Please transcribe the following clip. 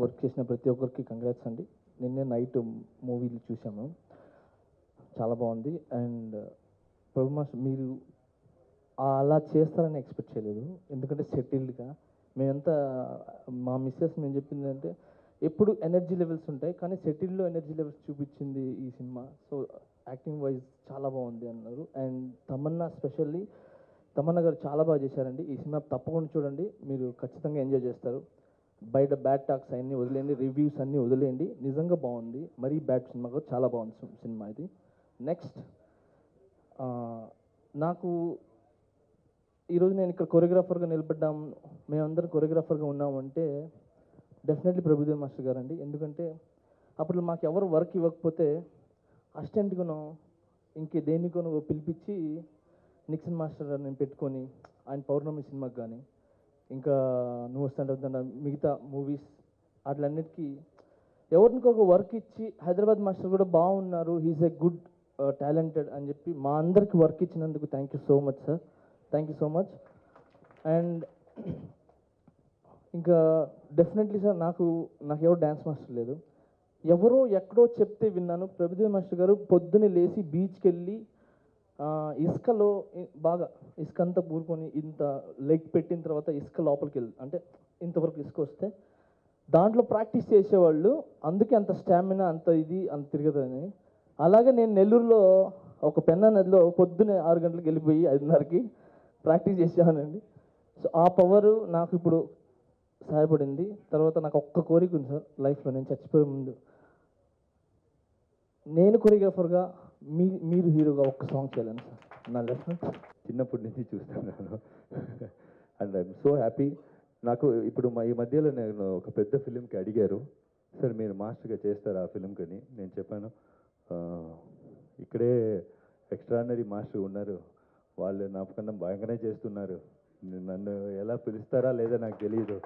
Work చేసిన ప్రతి ఒక్కరికి కంగ్రాట్స్ అండి. నిన్నే నైట్ మూవీలు చూసాము, చాలా బాగుంది. అండ్ ప్రభు మాస్టర్ మీరు అలా చేస్తారని ఎక్స్పెక్ట్ చేయలేదు. ఎందుకంటే సెటిల్డ్గా మేమంతా మా మిస్సెస్ మేము చెప్పింది అంటే ఎప్పుడు ఎనర్జీ లెవెల్స్ ఉంటాయి, కానీ సెటిల్డ్లో ఎనర్జీ లెవెల్స్ చూపించింది ఈ సినిమా. సో యాక్టింగ్ వైజ్ చాలా బాగుంది అన్నారు. అండ్ తమన్నా స్పెషల్లీ తమన్నా గారు చాలా బాగా చేశారండి. ఈ సినిమా తప్పకుండా చూడండి, మీరు ఖచ్చితంగా ఎంజాయ్ చేస్తారు. బయట బ్యాడ్ టాక్స్ అన్నీ వదిలేయండి, రివ్యూస్ అన్నీ వదిలేయండి, నిజంగా బాగుంది. మరీ బ్యాడ్ సినిమా కాదు, చాలా బాగుంది సినిమా ఇది. నెక్స్ట్ నాకు ఈరోజు నేను ఇక్కడ కొరియోగ్రాఫర్గా నిలబడ్డాం, మేమందరం కొరియోగ్రాఫర్గా ఉన్నామంటే డెఫినెట్లీ ప్రభుదేవ్ మాస్టర్ గారు అండి. ఎందుకంటే అప్పుడు మాకు ఎవరు వర్క్ ఇవ్వకపోతే అసిస్టెంట్గానో దేనికోనో పిలిపించి నిక్సన్ మాస్టర్ నేను పెట్టుకొని ఆయన పౌర్ణమి సినిమాకి కానీ ఇంకా నువ్వు వస్తుంటే మిగతా మూవీస్ అట్లన్నిటికీ ఎవరికొక వర్క్ ఇచ్చి హైదరాబాద్ మాస్టర్ కూడా బాగున్నారు, హీఈస్ ఎ గుడ్ టాలెంటెడ్ అని చెప్పి మా అందరికి వర్క్ ఇచ్చినందుకు thank you so much sir, thank you so much. And ఇంకా డెఫినెట్లీ సార్ నాకు ఎవరు డ్యాన్స్ మాస్టర్ లేదు, ఎవరో ఎక్కడో చెప్తే విన్నాను. ప్రభుదేవ్ మాస్టర్ గారు పొద్దున్నే లేచి బీచ్కి వెళ్ళి ఇసుకలో బాగా ఇసుక అంతా పూరుకొని ఇంత లెగ్ పెట్టిన తర్వాత ఇసుక లోపలికి వెళ్ళి అంటే ఇంతవరకు ఇసుక వస్తే దాంట్లో ప్రాక్టీస్ చేసేవాళ్ళు, అందుకే అంత స్టామినా అంత ఇది అంత తిరగదని. అలాగే నేను నెల్లూరులో ఒక పెన్నా నదిలో పొద్దున్నే 6 గంటలకు వెళ్ళిపోయి 5:30కి ప్రాక్టీస్ చేసేవానండి. సో ఆ పవరు నాకు ఇప్పుడు సహాయపడింది. తర్వాత నాకు ఒక్క కోరిక ఉంది సార్ లైఫ్లో, నేను చచ్చిపోయే ముందు నేను కొరియోగ్రాఫర్గా మీరు హీరోగా ఒక్క సాంగ్ చేయాలని సార్ నా లైఫ్. చిన్నప్పటి నుంచి చూస్తున్నాను అండ్ ఐఎమ్ సో హ్యాపీ. నాకు ఇప్పుడు ఈ మధ్యలో నేను ఒక పెద్ద ఫిలింకి అడిగారు, సార్ మీరు మాస్టర్గా చేస్తారా ఆ ఫిలింకి అని. నేను చెప్పాను ఇక్కడే ఎక్స్ట్రాడినరీ మాస్టర్ ఉన్నారు, వాళ్ళు నాకన్నా బాగానే చేస్తున్నారు, నన్ను ఎలా పిలుస్తారా లేదా నాకు తెలియదు.